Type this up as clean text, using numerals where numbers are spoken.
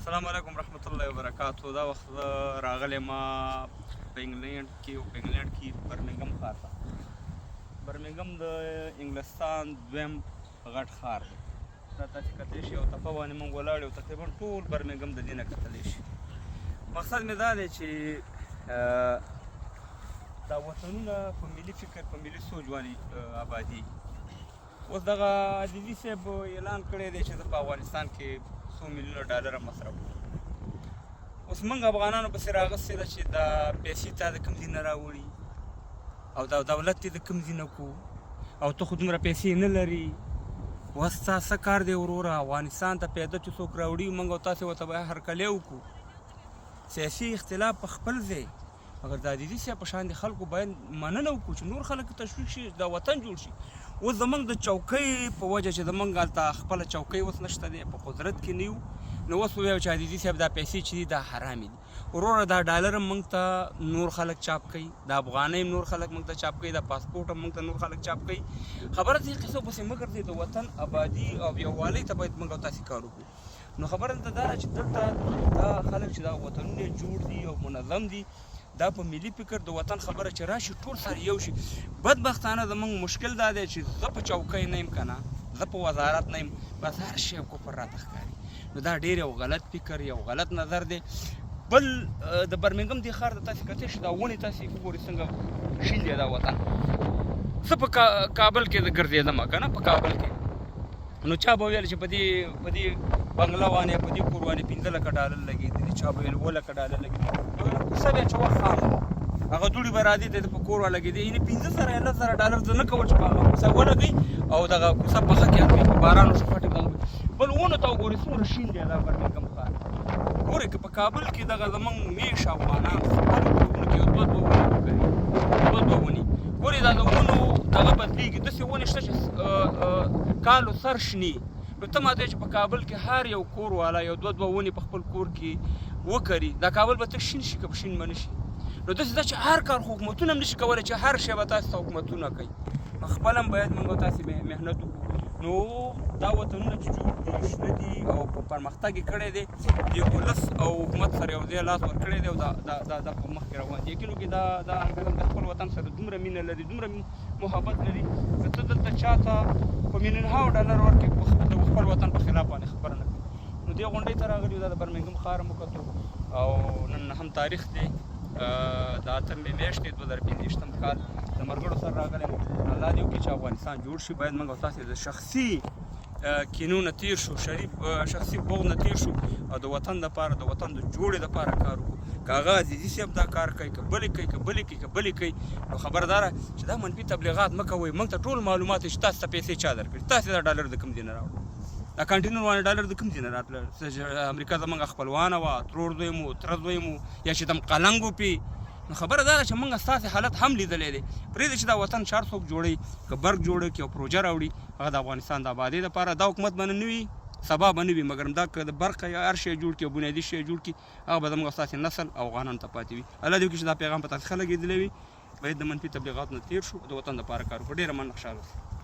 السلام علیکم رحمت الله وبرکاتو. دا وخت راغلی ما په انګلینډ کې برمنګم ښار ته. برمنګم د انګلستان دویم غټ ښار دی. دا تاسې کتلی شئ یو تپه باندې موږ ولاړ یو تقریبا ټول برمنګم د دې نه کتلی شي. مقصد مې دا دی چې دا وطنونه په ملي فکر په ملي سوچ باندې ابادي. اوس دغه عزیزي صاحب اعلان کړی دی چې زه په افغانستان کې $100 میلیونه مصرف کړو. اوس موږ افغانانو پسې راغستې ده چې دا پیسې تا د کوم ځای نه راوړي او دا دولت دې د کوم ځای نه کړو او ته خو دومره پیسې نه لري. اوس ستا څه کار دی وروره؟ افغانستان ته پیاده چې څوک راوړي موږ او تاسې ورته باید هرکلی وکړو. سیاسي اختلاف په خپل ځای، مګر د عزیزي صاحب په شان د خلکو باید مننه وکړو چې نور خلک تشویق شي، دا وطن جوړ شي. اوس زموږ د چوکۍ په وجه چې زموږ هلته خپله چوکۍ اوس نشته دی، په قدرت کې نه یو، نو اوس ووایو چې عزیزي صاحب دا پیسې چې دي دا حرامې دي. وروره دا ډالر هم موږ ته نور خلک چاپ کوي، دا افغانۍ هم نور خلک موږ ته چاپ کوي، دا پاسپورټ هم موږ ته نور خلک چاپ کوي. خبره دې قصو پسې مه ګرځئ، د وطن ابادي او یووالۍ ته باید موږ او تاسې کار وکړو. نو خبره دلته دا ده چې دلته دا خلک چې دا وطنونه جوړ دي او منظم دي، دا په ملي فکر د وطن خبره چې راشي ټول سره یو شي. بدبختانه زموږ مشکل دا دی چې زه په چوکۍ نه یم که نه، زه په وزارت نه یم، بس هر شی کفر راته ښکاري. نو دا ډېر یو غلط فکر، یو غلط نظر دی. بل د برمنګم دې ښار ته تاسې کتلی شئ دا ونې تاسې وګورئ څنګه شین دی دا وطن. زه په کابل کې ګرځېدم که نه، په کابل کې نو چا به ویل چې په دې بنګله باندې په دې کور باندې $15,000 لګېدلي، چا به ویل $2,00,000 لګېدلي. کوڅه بیا چې وخت خام و هغه دوړې به راځي د په کور لګېدې، یعنې $15,000 زه نه کوم چې په هغه کوڅه ولګوي او دغه کوڅه پخه کې هلته په باران وشو خټې دغه. بل ونو ته وګورئ څومره شین دی دا برمنګم ښار. ګورئ که په کابل کې دغه زموږ میش افغانان خپلو کورونو کې یو دوه ونې وکري، دوه ونې. ګورئ دا د ونو دغه بدلېږي، داسې ونې شته چې کالو سر شنې. نو ته ماته چې په کابل کې هر یو کور والا یو دوه ونې په خپل کور کې وکري، دا کابل به تک شین شي که شین به نه شي؟ نو داسې ده چې هر کار خو حکومتونه هم نشي کولی چې هر شی به تاسې ته حکومتونه کوي. خپل هم باید موږ او تاسې محنت وکړو. نو دا وطنونه چې جوړ دي شنه دي او په پرمختګ یې کړی دی، د ولس او حکومت سره یو ځای لاس ورکړی دی او دا په مخکې روان دي. یقین وکړئ دا د خپل وطن سره دومره مینه لري، دومره محبت لري که ته دلته چا ته په $1,000,000 ورکړې د خپل وطن په خلاف باندې خبره نه کوي. نو دې غونډۍ ته راغلي یو، دا د برمنګم ښار هم وکتو او نن هم تاریخ دی د 8مې میاشتې 2025 کال. د ملګرو سره راغلی یم. الله دې وکړي چې افغانستان جوړ شي. باید موږ او تاسې د شخصي کینو نه تېر شو، شخصي بغض نه تېر شو او د وطن دپاره د وطن د جوړې دپاره کار وکړو. که هغه عزیزي صاحب دا کار کوي، که بلې کوي، که بلې کوي، نو خبره دا ده چې دا منفي تبلیغات مه کوئ. موږ ته ټول معلومات چې تاسو ته پیسې چا درکړي، تاسې دا ډالر د کوم ځای نه راوړل، دا کانټینر باندې $1 د کوم ځای نه راتله؟ امریکا زموږ خپلوانه وه، ترور دوی مو، تره دوی مو، یا چې دم قلنګ وپي. نو خبره دا ده چې موږ ستاسې حالت هم لیدلی دی. پرېږدئ چې دا وطن چار څوک جوړوي، که برق جوړوي، که یو پروژه راوړي، هغه د افغانستان د ابادۍ دپاره. دا حکومت به نه وي، سبا به نه وي، مګر دا که د برق یا هر شی جوړ کړي او بنیادي شی جوړ کړي، هغه به زموږ ستاسې نسل او افغانانو ته پاتې وي. الله دې وکړي چې دا پیغام په تاسې ښه لګېدلی وي. باید د منفي تبلیغاتو نه تېر شو، د وطن دپاره کار وکړو. ډېره مننه، خوشحاله اوسئ.